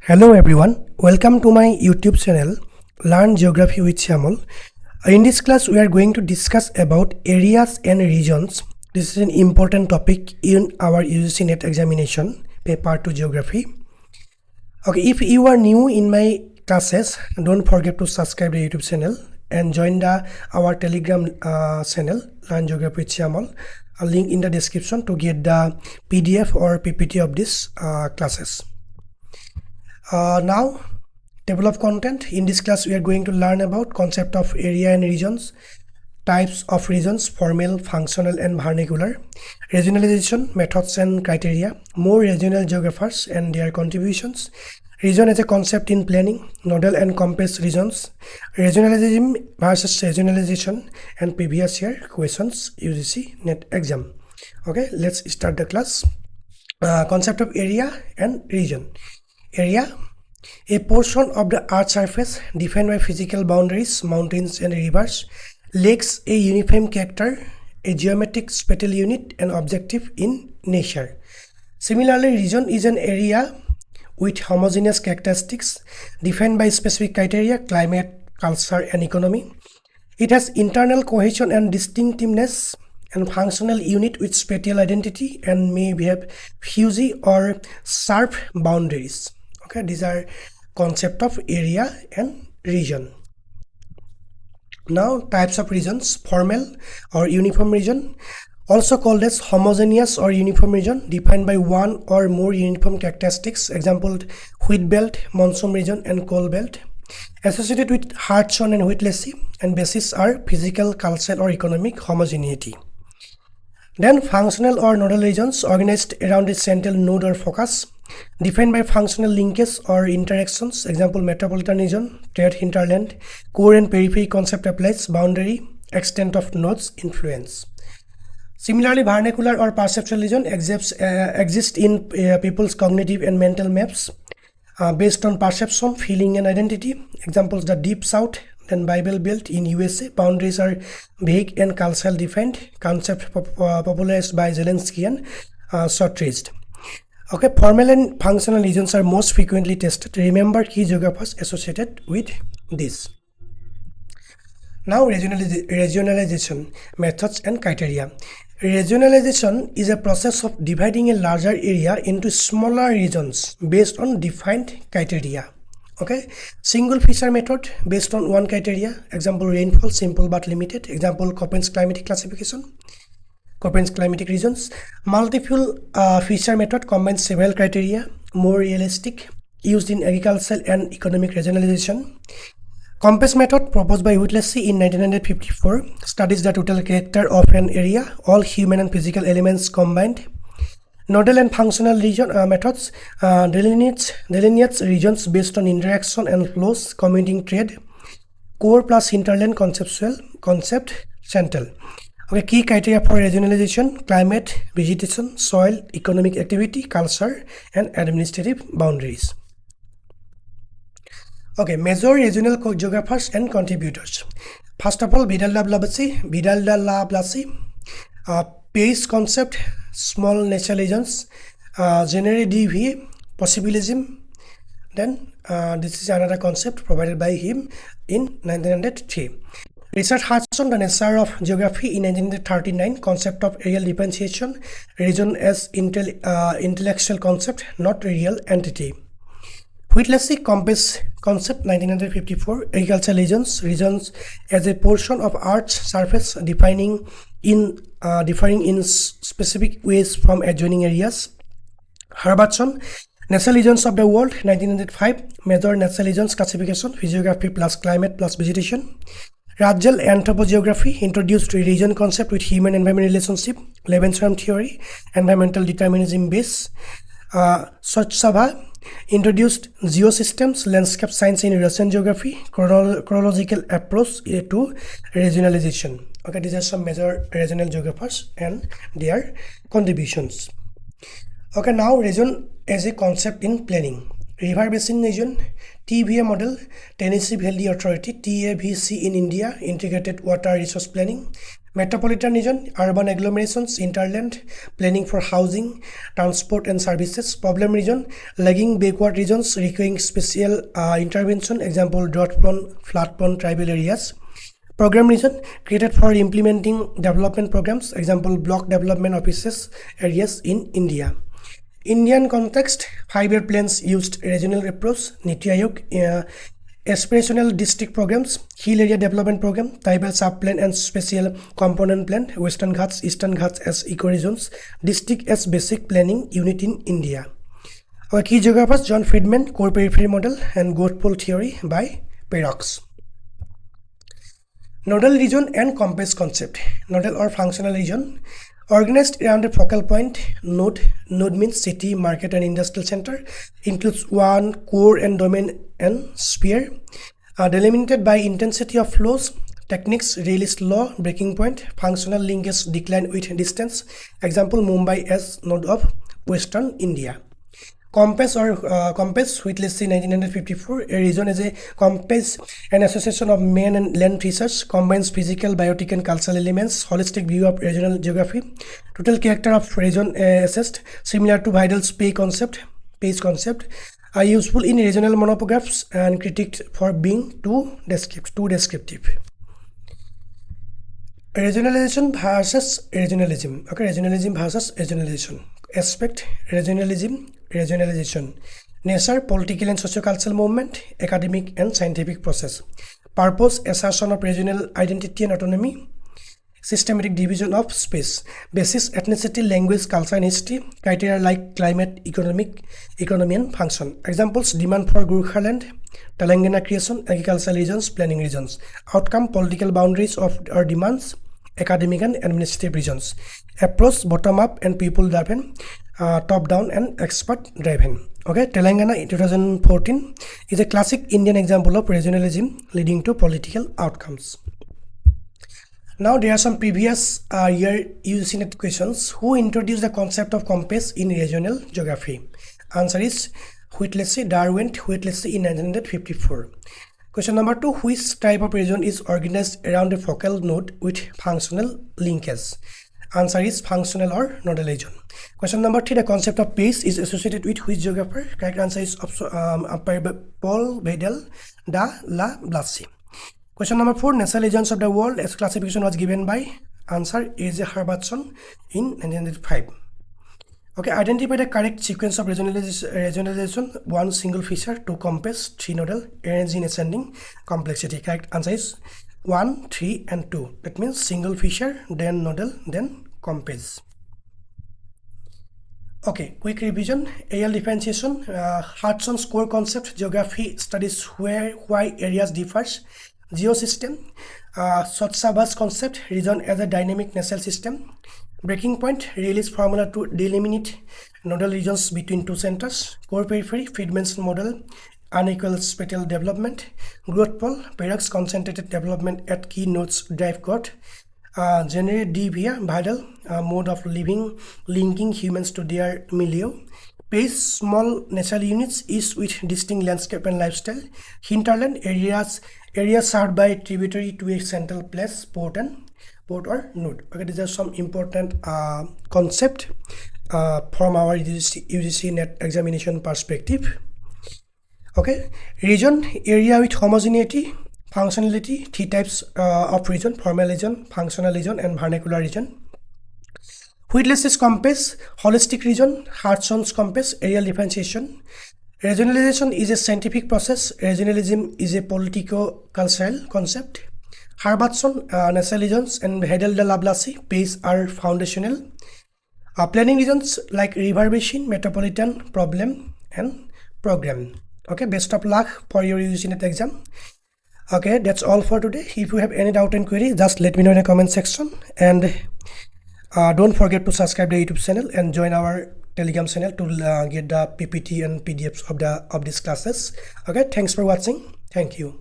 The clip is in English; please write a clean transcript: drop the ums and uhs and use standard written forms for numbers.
Hello everyone, welcome to my YouTube channel Learn Geography with Shyamal. In this class we are going to discuss about areas and regions. This is an important topic in our UGC NET examination paper 2 geography. Okay, if you are new in my classes, don't forget to subscribe the YouTube channel and join our Telegram channel Learn Geography with Shyamal. A link in the description to get the PDF or PPT of this classes. Now, table of content. In this class, we are going to learn about concept of area and regions, types of regions, formal, functional, and vernacular, regionalization, methods and criteria, more regional geographers and their contributions, region as a concept in planning, nodal and compass regions, regionalism versus regionalization, and previous year questions UGC NET exam. Okay, let's start the class. Concept of area and region. Area, a portion of the earth surface defined by physical boundaries, mountains and rivers, lakes, a uniform character, a geometric spatial unit and objective in nature. Similarly, region is an area with homogeneous characteristics defined by specific criteria, climate, culture and economy. It has internal cohesion and distinctiveness and functional unit with spatial identity and may have fuzzy or sharp boundaries. Okay, these are concept of area and region. Now, types of regions: formal or uniform region, also called as homogeneous or uniform region, defined by one or more uniform characteristics. Example: wheat belt, monsoon region, and coal belt. Associated with hard zone and wheatlessy, and basis are physical, cultural, or economic homogeneity. Then, functional or nodal regions, organized around a central node or focus, defined by functional linkage or interactions. Example: metropolitan region, trade hinterland. Core and periphery concept applies, boundary, extent of nodes, influence. Similarly, vernacular or perceptual region exists in people's cognitive and mental maps based on perception, feeling and identity. Examples: the Deep South, then Bible Belt in USA. Boundaries are vague and cultural defined. Concept popularized by Zelensky and Shortridge. Okay, formal and functional regions are most frequently tested. Remember key geographers associated with this. Now, regionalization, methods and criteria. Regionalization is a process of dividing a larger area into smaller regions based on defined criteria. Okay, single feature method based on one criteria. Example: rainfall, simple but limited. Example: Köppen's climatic classification. Köppen's climatic regions. Multiple feature method combines several criteria, more realistic, used in agricultural and economic regionalization. Compass method proposed by Whittlesey in 1954 studies the total character of an area, all human and physical elements combined. Nodal and functional region methods delineates regions based on interaction and flows, commuting trade. Core plus hinterland concept central. Okay, key criteria for regionalization: climate, vegetation, soil, economic activity, culture, and administrative boundaries. Okay, major regional geographers and contributors. First of all, Vidal de la Blasi, Pace concept, small natural regions, Genere DV, possibilism. Then this is another concept provided by him in 1903. Richard Hudson, The Nature of Geography in 1939, concept of areal differentiation, region as intellectual concept, not real entity. Whittlesey, Compass concept, 1954, agricultural regions as a portion of Earth's surface differing in specific ways from adjoining areas. Herbertson, Natural Regions of the World, 1905, major natural regions classification, physiography plus climate plus vegetation. Rajal, Anthropogeography, introduced region concept with human-environment relationship, Lebensraum theory, environmental determinism base. Swachsabha introduced geosystems, landscape science in Russian geography, chronological approach to regionalization. Okay, these are some major regional geographers and their contributions. Okay, now region as a concept in planning. River Basin Region, TVA model, Tennessee Valley Authority, TAVC in India, Integrated Water Resource Planning, Metropolitan Region, Urban Agglomerations, Interland, Planning for Housing, Transport and Services, Problem Region, Lagging Backward Regions requiring special intervention, example drought-prone, flood-prone tribal areas. Program region, created for implementing development programs, example block development offices areas in India. Indian context, 5-year plans used regional approach, Niti Aayog, aspirational district programs, hill area development program, tribal sub-plan and special component plan, Western Ghats, Eastern Ghats as ecoregions, district as basic planning unit in India. Our key geographers, John Friedman, core periphery model and growth pole theory by PYQs. Nodal region and compass concept. Nodal or functional region, organized around a focal point. Node means city, market and industrial center, includes one core and domain and sphere, delimited by intensity of flows, techniques, realist law, breaking point, functional linkage decline with distance, example Mumbai as node of Western India. Compass or compass, Whitley 1954. A region is a compass, an association of man and land research, combines physical, biotic and cultural elements, holistic view of regional geography, total character of region assessed, similar to Vidal's page concept, are useful in regional monographs and critiqued for being too descriptive. Regionalization versus regionalism. Okay, regionalism versus regionalization. Aspect, regionalization. Nature, political and socio-cultural movement, academic and scientific process. Purpose, assertion of regional identity and autonomy. Systematic division of space. Basis, ethnicity, language, culture and history. Criteria like climate, economy and function. Examples, demand for Gurkhaland, Telangana creation, agricultural regions, planning regions. Outcome, political boundaries of our demands, academic and administrative regions. Approach, bottom up and people driven, top down and expert driven. Okay, Telangana in 2014 is a classic Indian example of regionalism leading to political outcomes. Now there are some previous year UGC NET questions. Who introduced the concept of compass in regional geography? Answer is Whitley, Darwin Whitley in 1954. Question number 2, which type of region is organized around a focal node with functional linkage? Answer is functional or nodal region. Question number 3, the concept of pace is associated with which geographer? Correct answer is Paul Weidel da la Blasi. Question number 4, natural regions of the world as classification was given by? Answer is Herbertson in 1995. Okay, identify the correct sequence of regionalization. 1, single feature. 2, compass. 3, nodal. Arranged in ascending complexity. Correct answer is 1, 3 and 2. That means single feature, then nodal, then compass. Okay, quick revision. Areal differentiation. Hartson's core concept. Geography studies why areas differs. Geosystem. Sotsabas concept. Region as a dynamic natural system. Breaking point, realist formula to delimit nodal regions between two centers. Core periphery, Friedman's model, unequal spatial development. Growth pole, PYQs concentrated development at key nodes drive growth. Generate D via Vidal, mode of living, linking humans to their milieu. Pace, small natural units, east with distinct landscape and lifestyle. Hinterland, areas served by tributary to a central place, port or node. Okay, these are some important concept from our UGC NET examination perspective. Okay, region, area with homogeneity, functionality, 3 types of region: formal region, functional region and vernacular region. Whitley's compass, holistic region. Hartson's compass, areal differentiation. Regionalization is a scientific process. Regionalism is a politico-cultural concept. Herbertson, natural regions, and Hedel de la Blasi, pace are foundational. Planning regions like river basin, metropolitan, problem, and program. Okay, best of luck for your UGC NET exam. Okay, that's all for today. If you have any doubt and query, just let me know in the comment section. And don't forget to subscribe to the YouTube channel and join our Telegram channel to get the PPT and PDFs of these classes. Okay, thanks for watching. Thank you.